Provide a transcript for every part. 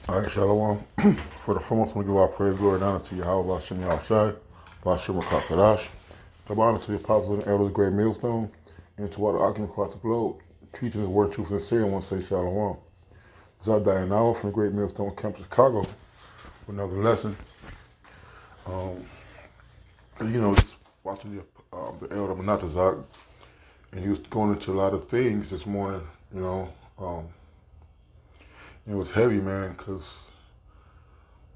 All right, Shalom. For the foremost, we give our praise, glory, and honor to Yahweh, Hashem Yahushai, Hashem Kakadash. Give honor to the apostles and elders of the great millstone, and to all the occupants across the globe, teaching his word, truth, and sin, and want to say Shalom. This is our Diana from the great millstone camp, Chicago, with another lesson. Just watching the elder Menatazak, and he was going into a lot of things this morning, it was heavy, man, because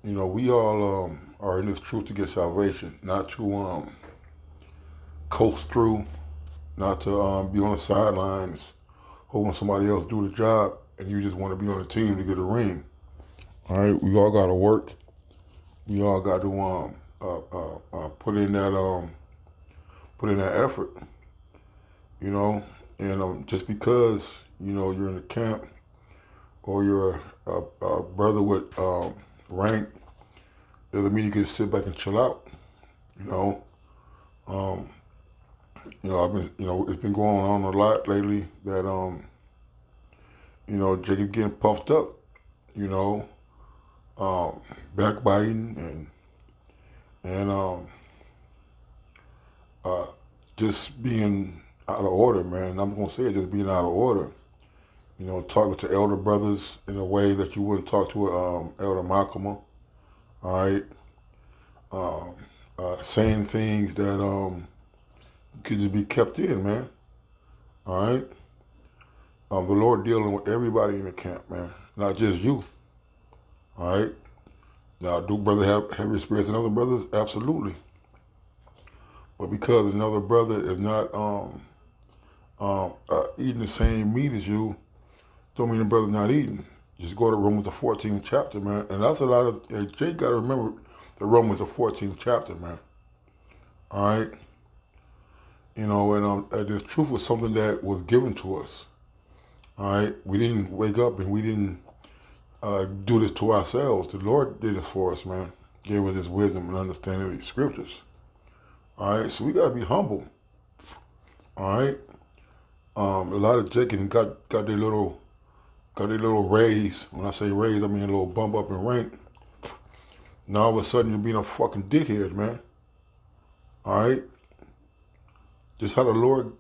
we all are in this truth to get salvation, not to coast through, not to be on the sidelines, hoping somebody else do the job, and you just want to be on the team to get a ring. All right, we all got to work. We all got to put in that effort, And just because you're in the camp or you're a brother with rank, doesn't mean you can sit back and chill out. I've been, it's been going on a lot lately that, Jacob getting puffed up, backbiting and just being out of order, man. I'm gonna say it, just being out of order. Talking to elder brothers in a way that you wouldn't talk to Elder Malcolm. All right, saying things that could just be kept in, man. All right. The Lord dealing with everybody in the camp, man, not just you. All right. Now, do brother have heavy experience than other brothers? Absolutely. But because another brother is not eating the same meat as you, don't mean the brother's not eating. Just go to Romans the 14th chapter, man. And that's a lot of, Jake got to remember the Romans the 14th chapter, man. All right. This truth was something that was given to us. All right. We didn't wake up and we didn't do this to ourselves. The Lord did this for us, man. Gave us this wisdom and understanding of these scriptures. All right. So we got to be humble. All right. A lot of Jacob got their little raise. When I say raise, I mean a little bump up in rank. Now all of a sudden you're being a fucking dickhead, man. All right. Just how the Lord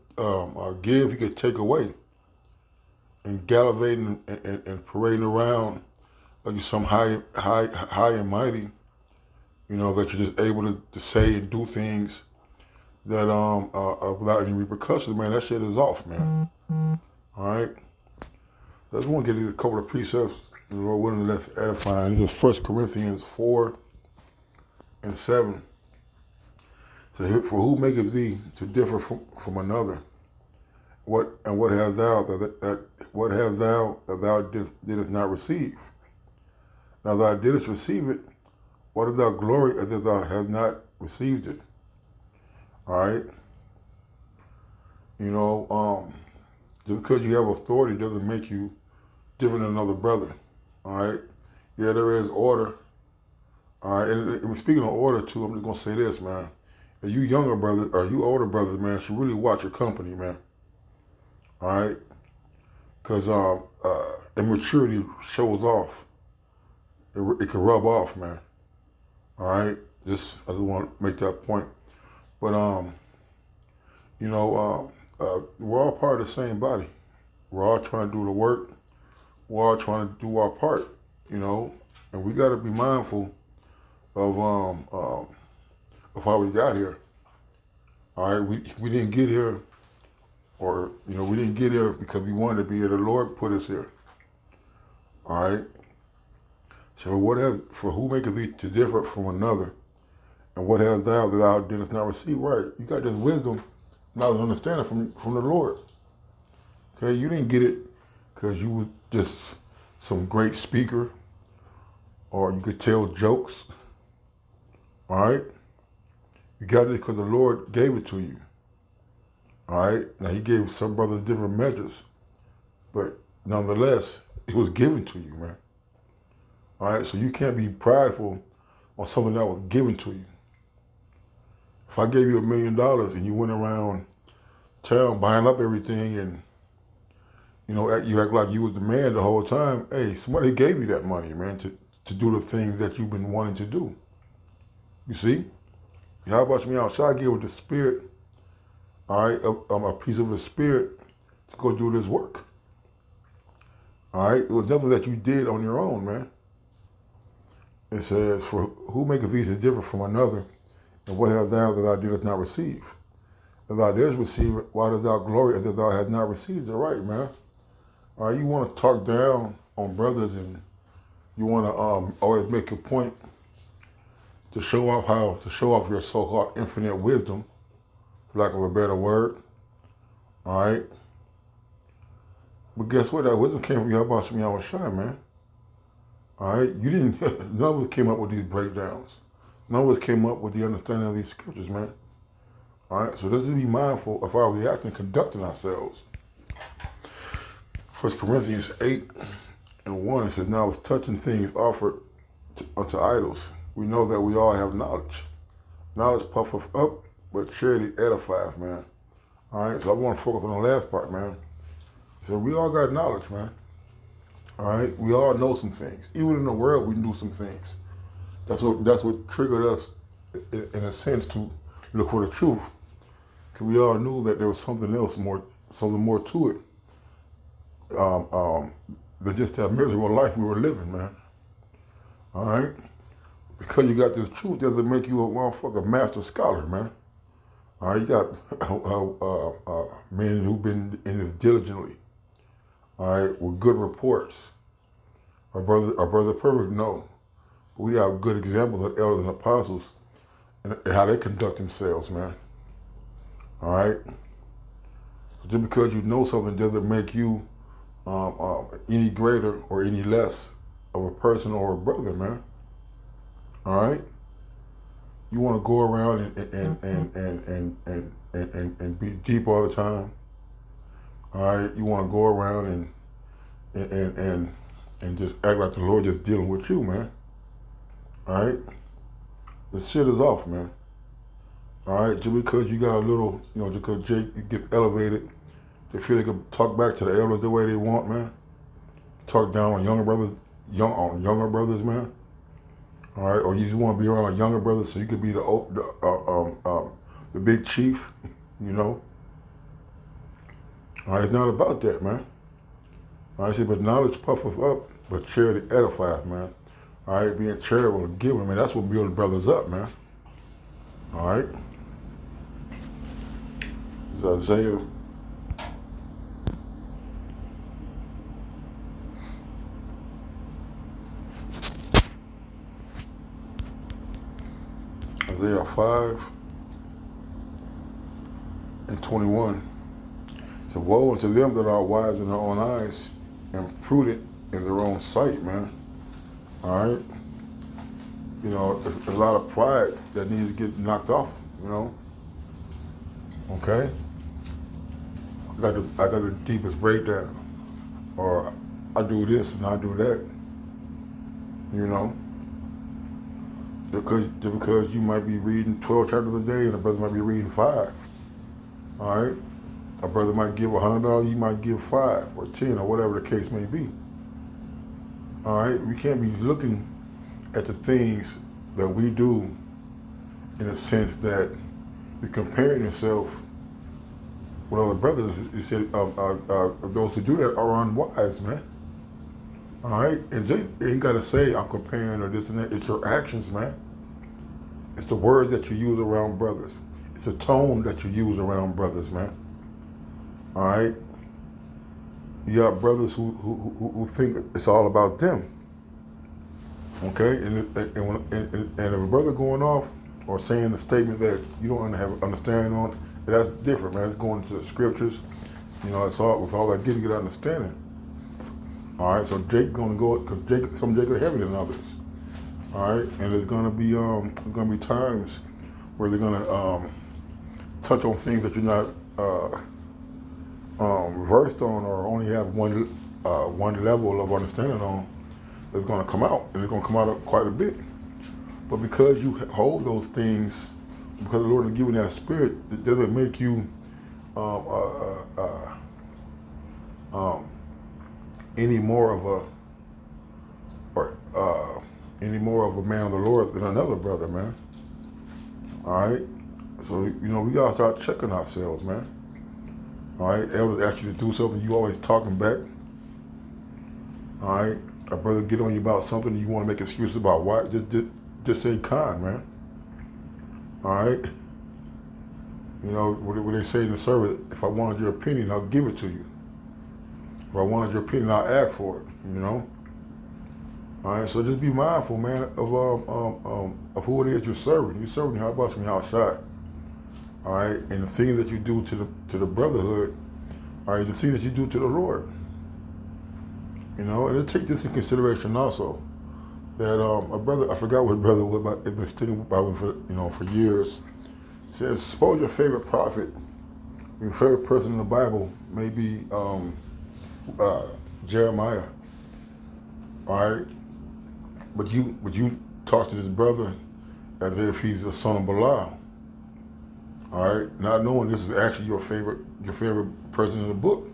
give, He could take away. And gallivanting and parading around like you're some high and mighty, that you're just able to say and do things that without any repercussions, man. That shit is off, man. All right. I just want to get a couple of precepts, the Lord willing, that's edifying. This is 1 Corinthians 4 and 7. So, for who maketh thee to differ from another? What hast thou that thou didst not receive? Now thou didst receive it, why dost thou glory as if thou hast not received it? All right. Just because you have authority doesn't make you different than another brother. All right. Yeah, there is order. All right. And speaking of order too, I'm just gonna say this, man. If you younger brothers or you older brothers, man, should really watch your company, man. All right. Because immaturity shows off. It can rub off, man. All right. I just want to make that point. But we're all part of the same body. We're all trying to do the work. We're all trying to do our part, and we got to be mindful of how we got here. All right, we didn't get here, or we didn't get here because we wanted to be here. The Lord put us here. All right. So for who maketh thee to differ from another, and what hast thou that thou didst not receive? Right, you got this wisdom, knowledge, and understanding from the Lord. Okay, you didn't get it because you were just some great speaker, or you could tell jokes. All right, you got it because the Lord gave it to you. All right, now He gave some brothers different measures, but nonetheless, it was given to you, man. All right, so you can't be prideful on something that was given to you. If I gave you $1 million and you went around town buying up everything and You know, you act like you was the man the whole time. Hey, somebody gave you that money, man, to do the things that you've been wanting to do. You see? How about me outside give with the spirit, all right, a piece of the spirit to go do this work. All right? It was nothing that you did on your own, man. It says, for who maketh thee to differ from another, and what hast thou that thou didst not receive? If thou didst receive it, why dost thou glory as if thou hast not received it? Right, man. All right, you want to talk down on brothers, and you want to always make a point to show off your so-called infinite wisdom, for lack of a better word. All right. But guess what? That wisdom came from Yahweh Shem Yahushua, man. All right. You didn't. None of us came up with these breakdowns. None of us came up with the understanding of these scriptures, man. All right. So let's be mindful of our reaction and conducting ourselves. 1 Corinthians 8:1, it says, now it's touching things offered unto idols. We know that we all have knowledge. Knowledge puffeth up, but charity edifieth, man. All right, so I want to focus on the last part, man. So we all got knowledge, man. All right, we all know some things. Even in the world, we knew some things. That's what triggered us, in a sense, to look for the truth. Because we all knew that there was something more to it. Than just that miserable life we were living, man. All right? Because you got this truth doesn't make you a motherfucking master scholar, man. All right, you got men who've been in this diligently. All right, with good reports. Our brother perfect, no. We have good examples of elders and apostles and how they conduct themselves, man. All right? Just because you know something doesn't make you any greater or any less of a person or a brother, man. All right? You want to go around and be deep all the time. All right? You want to go around and just act like the Lord just dealing with you, man. All right? The shit is off, man. All right? Just because you got a little, just because Jake get elevated, they feel they can talk back to the elders the way they want, man. Talk down on younger brothers, man. All right, or you just want to be around younger brothers so you could be the big chief, All right, it's not about that, man. All right, but knowledge puffeth up, but charity edifieth, man. All right, being charitable and giving, man, that's what builds brothers up, man. All right. It's Isaiah 5:21. So woe unto them that are wise in their own eyes and prudent in their own sight, man. All right? There's a lot of pride that needs to get knocked off, Okay? I got the deepest breakdown. Or I do this and I do that. Because you might be reading 12 chapters a day and a brother might be reading 5. All right? A brother might give $100, you might give 5 or 10 or whatever the case may be. All right? We can't be looking at the things that we do in a sense that you're comparing yourself with other brothers. He said those who do that are unwise, man. All right? And they ain't got to say I'm comparing or this and that. It's your actions, man. It's the words that you use around brothers. It's the tone that you use around brothers, man. All right? You got brothers who think it's all about them. Okay? And if a brother going off or saying a statement that you don't have understanding on, that's different, man. It's going into the scriptures. It's all that getting good understanding. All right, so Jake gonna go because some Jake are heavier than others. All right, and there's gonna be times where they're gonna touch on things that you're not versed on or only have one level of understanding on. That's gonna come out, and it's gonna come out quite a bit. But because you hold those things, because the Lord has given that spirit, it doesn't make you any more of a or any more of a man of the Lord than another brother, man. All right. So we gotta start checking ourselves, man. All right. Elders ask you to do something, you always talking back. All right. A brother get on you about something, you want to make excuses about why. Just say kind, man. All right. What they say in the service, if I wanted your opinion, I'll give it to you. If I wanted your opinion, I'll ask for it. All right, so just be mindful, man, of who it is you're serving. You're serving how about some outside. All right, and the things that you do to the brotherhood, all right, the things that you do to the Lord. And take this in consideration also. That a brother, I forgot what brother was, but it's been sticking by me for years. It says, suppose your favorite prophet, your favorite person in the Bible may be Jeremiah. All right. But you talk to this brother as if he's the son of Belial. All right, not knowing this is actually your favorite person in the book.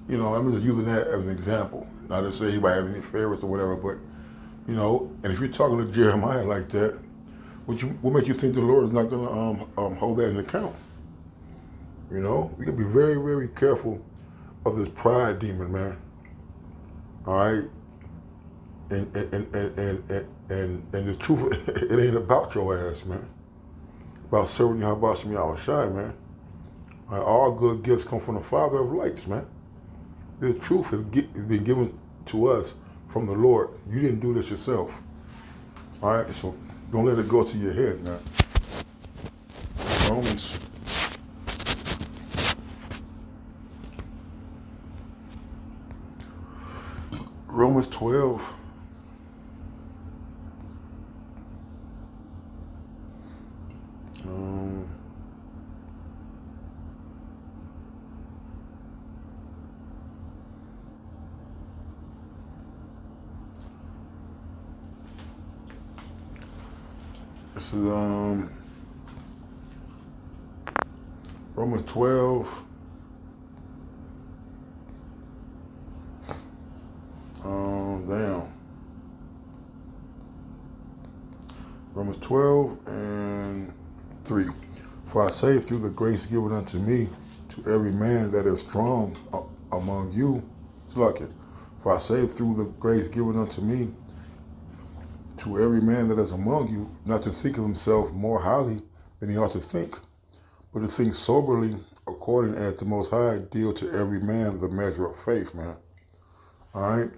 I'm just using that as an example. Not to say anybody has any favorites or whatever, but and if you're talking to Jeremiah like that, what makes you think the Lord is not going to hold that in account? We gotta be very, very careful of this pride demon, man. All right. And the truth, it ain't about your ass, man. About serving you, how about some y'all shy, man. All good gifts come from the Father of lights, man. The truth has been given to us from the Lord. You didn't do this yourself. All right, so don't let it go to your head, man. Romans 12. This is Romans 12. Romans 12 and 3. For I say through the grace given unto me, to every man that is strong among you, for I say through the grace given unto me, to every man that is among you, not to think of himself more highly than he ought to think, but to think soberly, according as the Most High deal to every man the measure of faith, man. All right.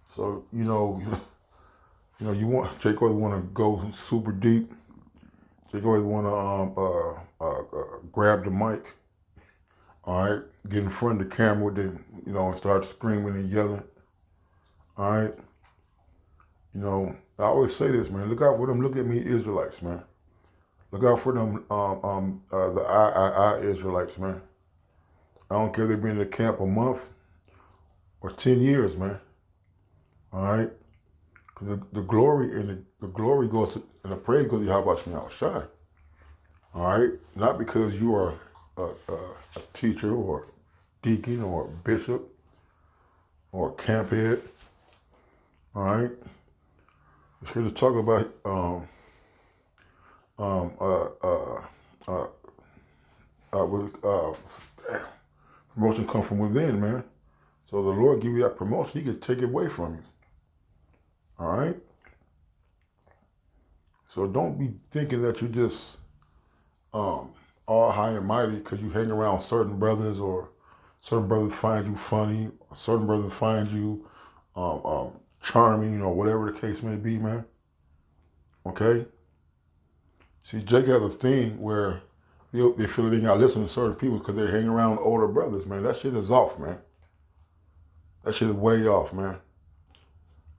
So you want Jake always want to go super deep. Jake always want to grab the mic. All right, get in front of the camera with and start screaming and yelling. All right. I always say this, man. Look out for them. Look at me, Israelites, man. Look out for them, the I Israelites, man. I don't care if they've been in the camp a month or 10 years, man. All right, because the glory and the glory goes to, and the praise goes to Yahweh Shemel Shai. All right, not because you are a teacher or deacon or bishop or camp head. All right, we're here to talk about promotion comes from within, man. So the Lord give you that promotion, He can take it away from you. All right. So don't be thinking that you're just all high and mighty because you hang around certain brothers, or certain brothers find you funny, or certain brothers find you charming, or whatever the case may be, man. Okay. See, Jake has a thing where they feel they gotta listen to certain people because they hang around older brothers, man. That shit is off, man. That shit is way off, man.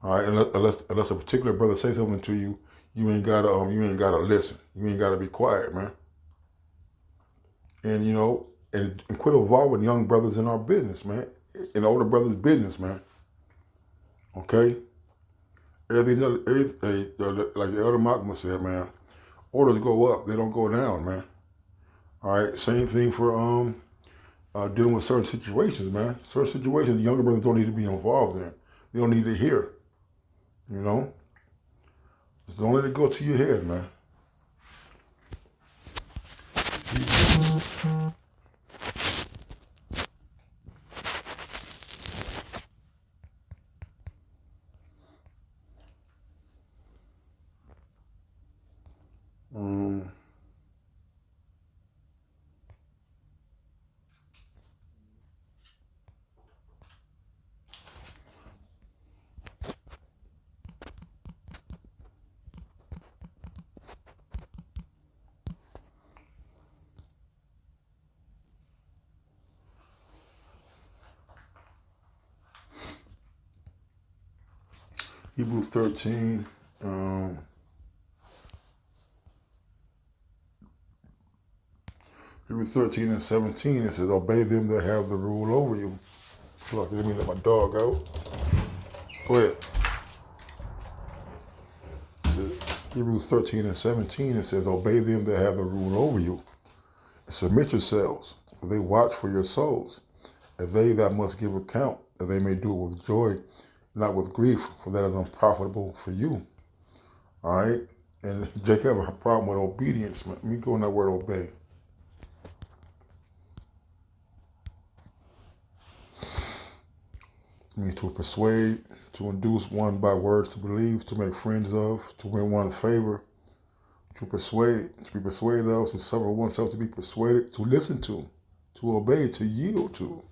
All right, unless a particular brother say something to you, you ain't gotta listen. You ain't gotta be quiet, man. And and quit involving young brothers in our business, man. In older brothers' business, man. Okay. Everything like the Elder Malcolm said, man. Orders go up, they don't go down, man. All right. Same thing for dealing with certain situations, man. Certain situations younger brothers don't need to be involved in. They don't need to hear. You know? Just don't let it go to your head, man. Um, Hebrews 13. Hebrews 13 and 17, it says, obey them that have the rule over you. Look, let me let my dog out. Go ahead. Hebrews 13 and 17, it says, obey them that have the rule over you. And submit yourselves, for they watch for your souls, as they that must give account, that they may do it with joy, not with grief, for that is unprofitable for you. All right? And Jacob have a problem with obedience. Let me go in that word obey. It means to persuade, to induce one by words to believe, to make friends of, to win one's favor, to persuade, to be persuaded of, to suffer oneself to be persuaded, to listen to obey, to yield to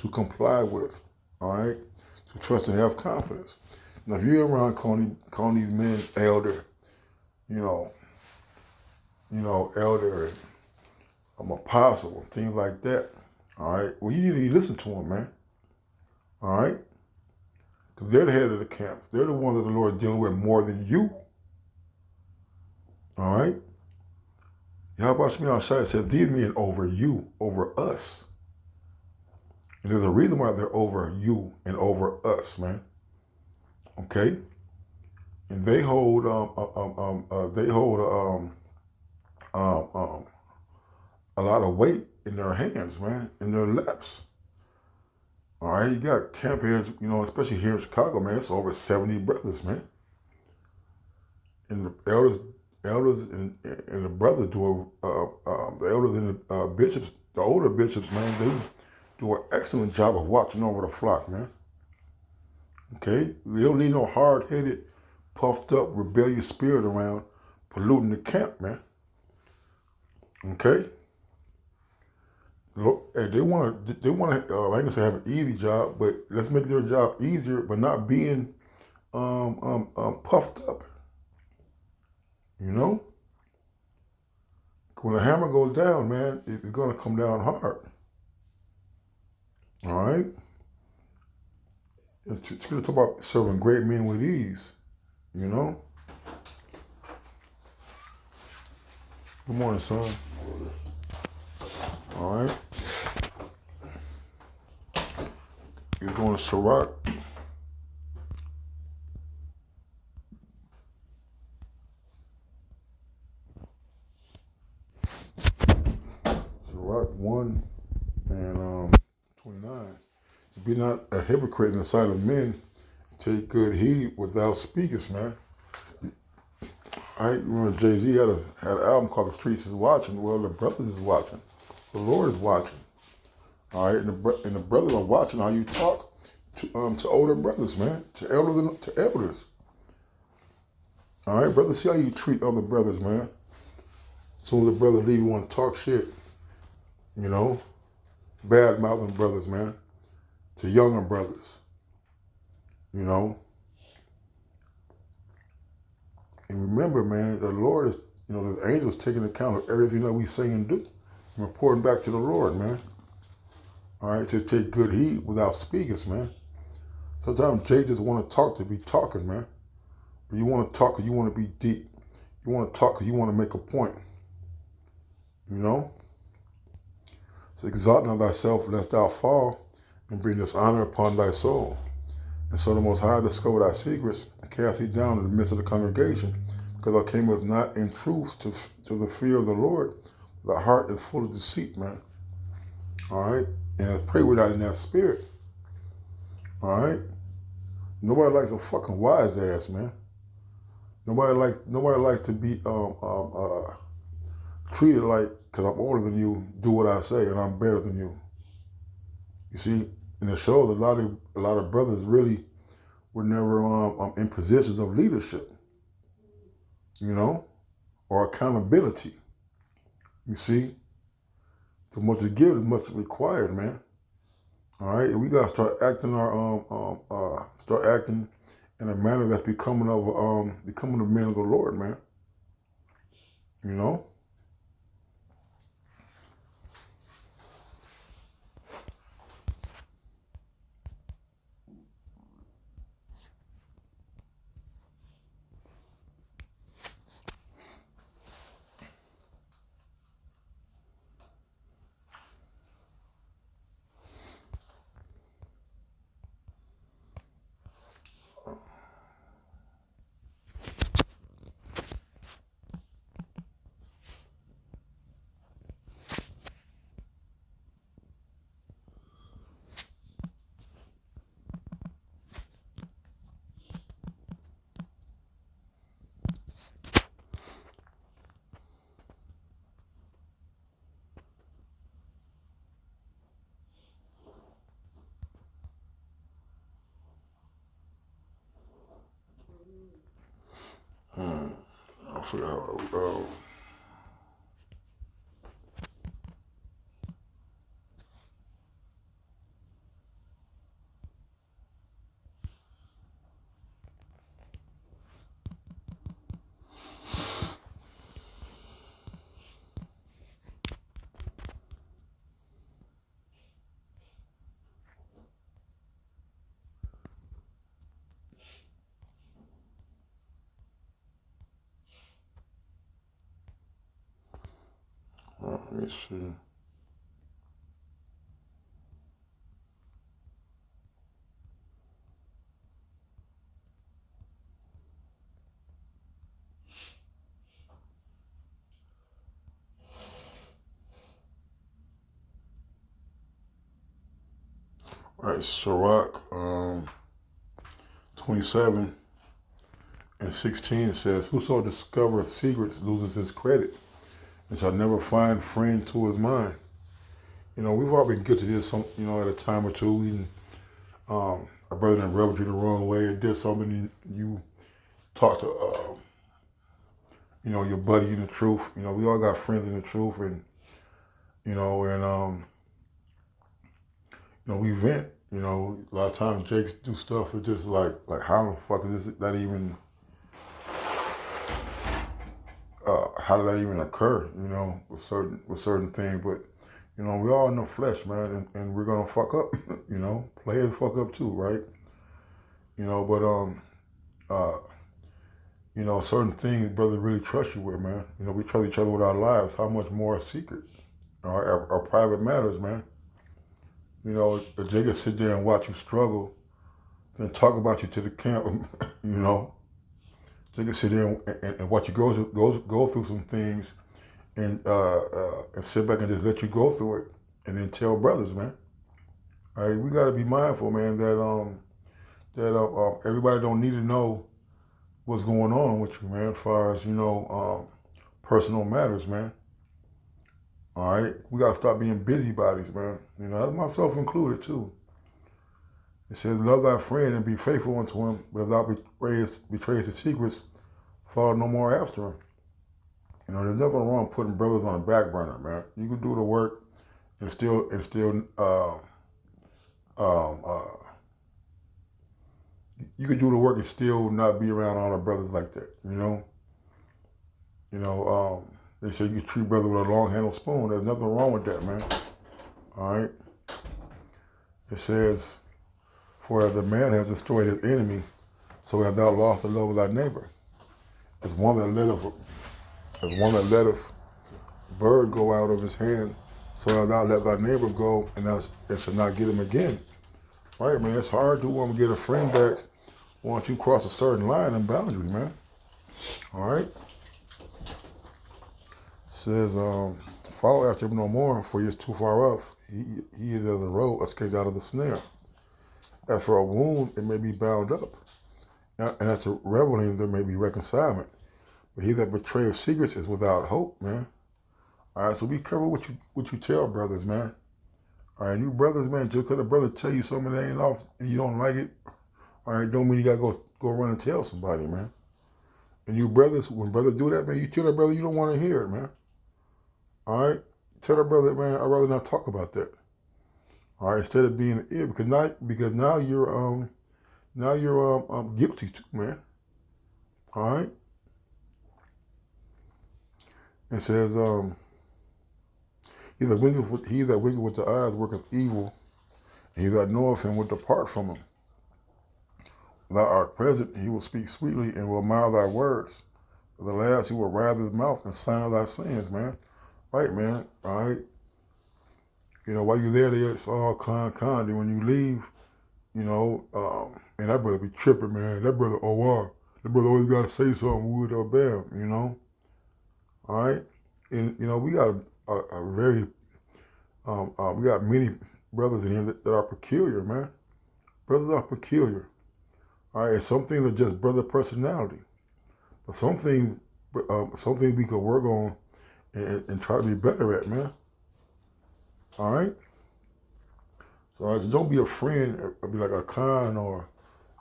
comply with, all right? To trust and have confidence. Now, if you're around calling these men elder, elder and apostle and things like that, all right? Well, you need to listen to them, man, all right? Because they're the head of the camps. They're the ones that the Lord is dealing with more than you. All right? Yahweh Shemi Shai said, these men over you, over us. And there's a reason why they're over you and over us, man. Okay? And they hold a lot of weight in their hands, man, in their laps. All right, you got camp heads, especially here in Chicago, man. It's over 70 brothers, man. And the elders and the brothers do the elders and the bishops, the older bishops, man, they do an excellent job of watching over the flock, man. Okay, we don't need no hard-headed, puffed up, rebellious spirit around polluting the camp, man. Okay. Look, they want to. I ain't gonna say have an easy job, but let's make their job easier, but not being puffed up. When the hammer goes down, man, it's gonna come down hard. All right. It's gonna talk about serving great men with ease. Good morning, son. All right. You're going to Sirach. Sirach 1 and 29. To be not a hypocrite in the sight of men, take good heed what thou speakest, man. All right, remember Jay-Z had an album called The Streets is Watching. Well, the brothers is watching. The Lord is watching. All right, and the brothers are watching how you talk to older brothers, man, to elders. All right, brothers, see how you treat other brothers, man. As soon as the brother leave, you want to talk shit, bad mouthing brothers, man, to younger brothers, And remember, man, the Lord is, the angels taking account of everything that we say and do, and reporting back to the Lord, man. All right, so take good heed without speakers, man. Sometimes Jay just want to talk to be talking, man. But you want to talk because you want to be deep. You want to talk because you want to make a point. So exalt not thyself lest thou fall, and bring dishonor upon thy soul. And so the Most High discover thy secrets, and cast thee down in the midst of the congregation, because thou camest not in truth to the fear of the Lord. Thy heart is full of deceit, man. All right? And let's pray without in that spirit. All right? Nobody likes a fucking wise ass, man. Nobody likes to be treated like, because I'm older than you, do what I say, and I'm better than you. You see, and it shows a lot of brothers really were never in positions of leadership, or accountability. You see, too much to give is much required, man. All right, and we gotta start acting in a manner that's becoming the men of the Lord, man. You know. I forgot how to go. Let me see. All right, Sirach 27 and 16, it says, "Whoso discovereth secrets loses his credit, and shall never find friend to his mind." We've all been guilty of this, at a time or two. A brother that rubbed you the wrong way and did something, and you talk to, your buddy in the truth. We all got friends in the truth, and we vent. A lot of times Jakes do stuff that's just like how the fuck is that even? How did that even occur? With certain things, but we all in the flesh, man, and we're gonna fuck up. Players fuck up too, right? Certain things, brother, really trust you with, man. We trust each other with our lives. How much more secrets, our private matters, man. If they could sit there and watch you struggle, then talk about you to the camp. They could sit there and watch you go through some things, and sit back and just let you go through it, and then tell brothers, man. All right, we got to be mindful, man, that everybody don't need to know what's going on with you, man, as far as personal matters, man. All right, we got to stop being busybodies, man. That's myself included too. It says, "Love thy friend and be faithful unto him, but if thou betrays his secrets, follow no more after him." There's nothing wrong putting brothers on the back burner, man. You can do the work and still you can do the work and still not be around all the brothers like that. They say you can treat brother with a long handled spoon. There's nothing wrong with that, man. All right. It says, "For as the man has destroyed his enemy, so hast thou lost the love of thy neighbor. As one that letteth bird go out of his hand, so hast thou let thy neighbor go, and shall not get him again." Right, man. It's hard to want to get a friend back once you cross a certain line and boundary, man. All right. It says, "Follow after him no more, for he is too far off. he is as a rope escaped out of the snare. As for a wound, it may be bound up. And as to reveling, there may be reconcilement. But he that betrays secrets is without hope, man. All right, so be careful what you tell brothers, man. All right, you brothers, man, just because a brother tell you something that ain't off and you don't like it, all right, don't mean you got to go run and tell somebody, man. And you brothers, when brothers do that, man, you tell that brother you don't want to hear it, man. All right? Tell that brother, man, I'd rather not talk about that. All right, instead of being an ear, because now you're guilty too, man. All right? It says, he that winketh with the eyes worketh evil, and he that knoweth him will depart from him. Thou art present, he will speak sweetly and will admire thy words. But the last, he will writhe his mouth and sign thy sins, man. Right, man. All right. You know, while you're there, it's all con. Then when you leave, you know, and that brother be tripping, man. That brother, oh wow, that brother always gotta say something, wood or bam, you know. All right. And you know, we got a very, we got many brothers in here that are peculiar, man. Brothers are peculiar. All right, and some things are just brother personality, but some things we could work on and try to be better at, man. All right. So don't be a friend or be like a con or,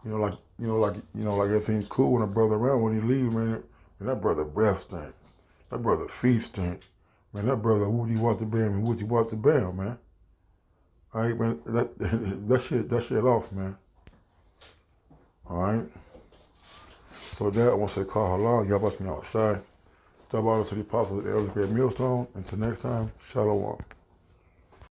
like everything's cool when a brother around. When he leaves, man, that brother breath stink. That brother feet stink. Man, that brother woody water bam and woody water bam, man. All right, man. That shit off, man. All right. So with that, I want to say call halal. Y'all about me outside. Double honor to the apostles of the elders, great millstone. Until next time, shalom.